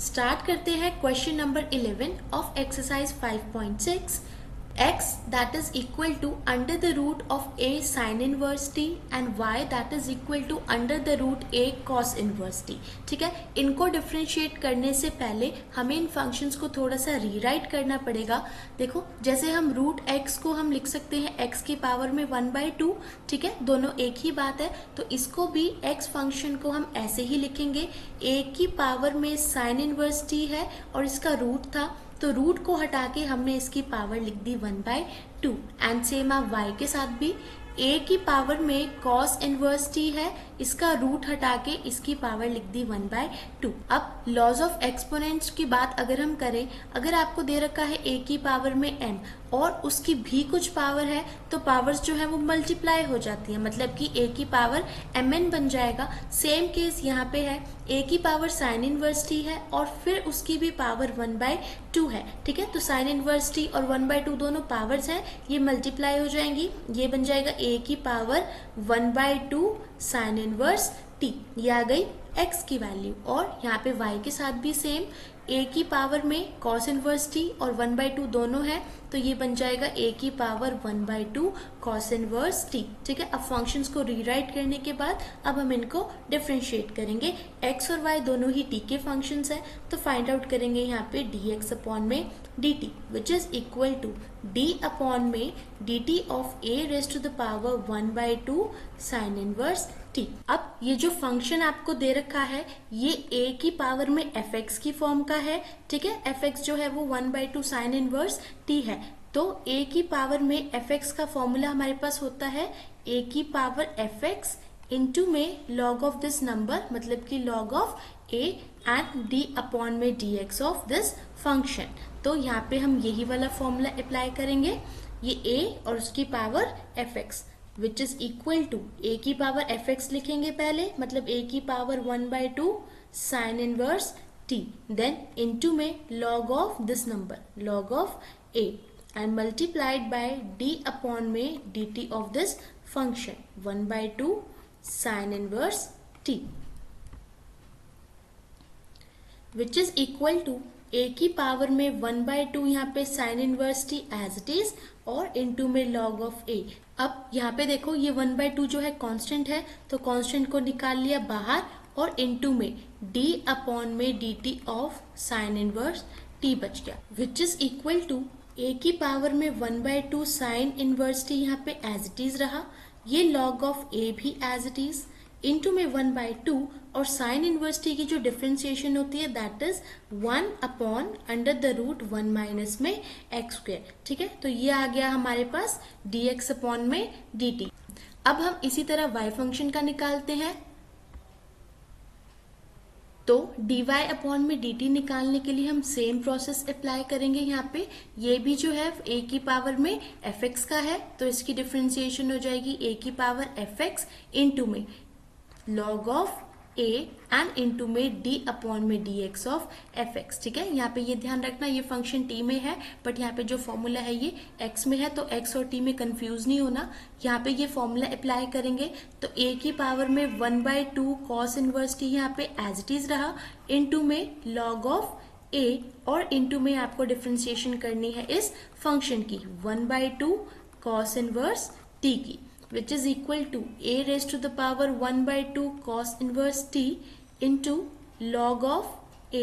Start करते हैं question number 11 of exercise 5.6. x that is equal to under the root of a sin inverse t and y that is equal to under the root a cos inverse t. ठीक है, इनको differentiate करने से पहले हमें इन functions को थोड़ा सा रीराइट करना पड़ेगा. देखो, जैसे हम रूट x को हम लिख सकते हैं x की पावर में 1/2. ठीक है, दोनों एक ही बात है. तो इसको भी x फंक्शन को हम ऐसे ही लिखेंगे. a की पावर में साइन इनवर्स t है और इसका रूट था, तो रूट को हटा के हमने इसकी पावर लिख दी 1/2. एंड सेम आप y के साथ भी a की पावर में cos इनवर्स t है, इसका रूट हटा के इसकी पावर लिख दी 1/2. अब लॉज ऑफ एक्सपोनेंट्स की बात अगर हम करें, अगर आपको दे रखा है a की पावर में m और उसकी भी कुछ पावर है, तो पावर्स जो है वो मल्टीप्लाई हो जाती है, मतलब कि a की पावर mn बन जाएगा. सेम केस यहाँ पे है, a की पावर साइन इनवर्स t है और फिर उसकी भी पावर 1/2 है. ठीक है, तो साइन इनवर्स t और 1/2 दोनों पावर्स हैं, ये मल्टीप्लाई हो जाएंगी. ये बन जाएगा a की पावर 1/2 साइन इनवर्स t. ये आ गई x की वैल्यू. और यहाँ पे y के साथ भी सेम, a की पावर में cos इनवर्स t और 1/2 दोनों है, तो ये बन जाएगा a की पावर 1/2 cos इनवर्स t. ठीक है, अब फंक्शंस को रीराइट करने के बाद अब हम इनको डिफ्रेंशिएट करेंगे. x और y दोनों ही t के फंक्शंस हैं, तो फाइंड आउट करेंगे यहाँ पे dx अपॉन में dt which is equal to d upon में dt of a raise to the power 1/2 sine inverse t. अब ये जो फंक्शन आपको दे रखा है ये a की पावर में fx की फॉर्म का है. ठीक है, fx जो है वो 1/2 साइन इनवर्स t है. तो a की पावर में fx का फॉर्मूला हमारे पास होता है a की पावर fx इंटू में लॉग ऑफ दिस नंबर, मतलब कि log of a and d upon में dx ऑफ दिस फंक्शन. तो यहाँ पे हम यही वाला फॉर्मूला अप्लाई करेंगे, ये a और उसकी power fx which is equal to a की पावर fx लिखेंगे पहले, मतलब a की power 1/2 sine inverse t, then into में log of this number, log of a and multiplied by d upon में dt of this function 1/2 sine inverse t which is equal to a की power में 1/2 यहाँ पे sine inverse t as it is और into में log of a. अब यहाँ पे देखो ये 1/2 जो है कांस्टेंट है, तो कांस्टेंट को निकाल लिया बाहर और इनटू में d अपॉन में dt of sine inverse t बच गया, which is equal to a की पावर में 1/2 साइन इनवर्स t यहाँ पे एज इट इज रहा, ये लॉग ऑफ a भी एज इट इज, इनटू में 1/2 और साइन इनवर्स t की जो डिफरेंशिएशन होती है that is 1 upon under the root 1 minus में एक्स स्क्वायर. ठीक है, तो ये आ गया हमारे पास dx अपॉन में dt. अब हम इसी तरह y फंक्शन का निकालते हैं, तो dy अपॉन में dt निकालने के लिए हम सेम प्रोसेस अप्लाई करेंगे. यहाँ पे ये भी जो है a की पावर में fx का है, तो इसकी डिफरेंशिएशन हो जाएगी a की पावर fx इंटू में log of a and into में d अपॉन में dx ऑफ fx. ठीक है, यहाँ पे ये ध्यान रखना ये फंक्शन t में है, बट यहाँ पे जो फॉर्मूला है ये x में है, तो x और t में कंफ्यूज नहीं होना. यहाँ पे ये फॉर्मूला अप्लाई करेंगे, तो a की पावर में 1/2 cos इनवर्स t यहाँ पे एज इट इज रहा, इंटू में लॉग ऑफ a और इंटू में आपको डिफरेंशिएशन करनी है इस फंक्शन की 1/2 cos इनवर्स t की, which is equal to a raised to the power 1/2 cos inverse t into log of a.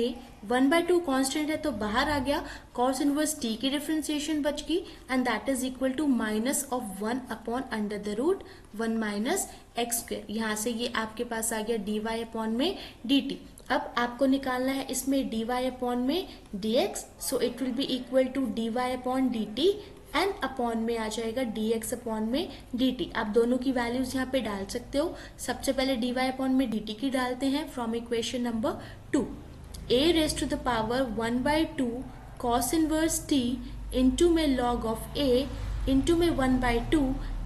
1/2 constant है तो बाहर आ गया, cos इनवर्स t की डिफरेंशिएशन बच गई and that is equal to minus of 1 upon under the root 1 minus x square. यहाँ से ये आपके पास आ गया dy अपॉन में dt. अब आपको निकालना है इसमें dy अपॉन में dx, so it will be equal to dy upon dt and upon में आ जाएगा dx अपॉन में dt. आप दोनों की वैल्यूज यहाँ पे डाल सकते हो. सबसे पहले dy अपॉन में dt की डालते हैं from equation number 2. a raise to the power 1/2 cos inverse t into में लॉग ऑफ a इंटू में 1/2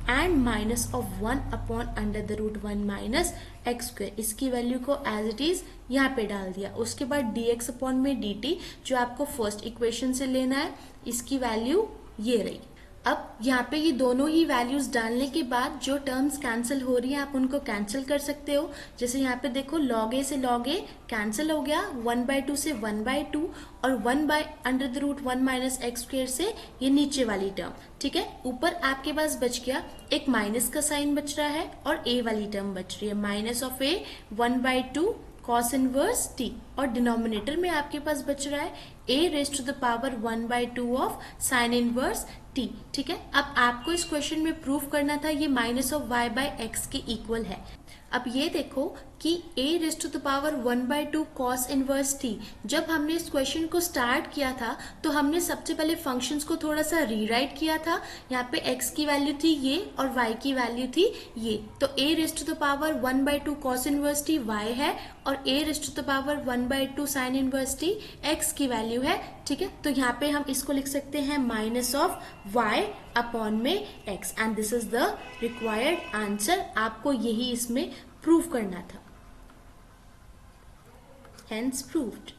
and minus of 1 upon under the root 1 minus x square. इसकी वैल्यू को एज इट इज यहाँ पे डाल दिया. उसके बाद dx अपॉन में dt जो आपको फर्स्ट इक्वेशन से लेना है, इसकी वैल्यू ये रही. अब यहाँ पे ये दोनों ही वैल्यूज डालने के बाद जो टर्म्स कैंसिल हो रही है आप उनको कैंसिल कर सकते हो। जैसे यहाँ पे देखो log a से log a कैंसिल हो गया, 1/2 से 1/2 और 1/√1 माइनस एक्स स्क्वायर से ये नीचे वाली टर्म। ठीक है, ऊपर आपके पास बच गया एक माइनस का साइन बच रहा है और a वाली टर्म बच रही है, minus of a 1/2 cos inverse t, और डिनोमिनेटर में आपके पास बच रहा है a raise to the power 1/2 of sine inverse t। ठीक है, अब आपको इस क्वेश्चन में प्रूव करना था ये minus of y by x के इक्वल है। अब ये देखो कि a raise to the power 1/2 cos inverse t, जब हमने इस क्वेश्चन को स्टार्ट किया था तो हमने सबसे पहले फंक्शंस को थोड़ा सा रीराइट किया था। यहाँ पे x की वैल्यू थी ये और y की वैल्यू थी ये, तो a raise to the power 1/2 cos inverse t y है और a raise to the power 1/2 sin inverse t x की वैल्यू है। ठीक है, तो यहाँ पे हम इसको लिख सकते हैं माइनस ऑफ y अपॉन में x, and this is the required answer. आपको यही इसमें प्रूव करना था, hence proved।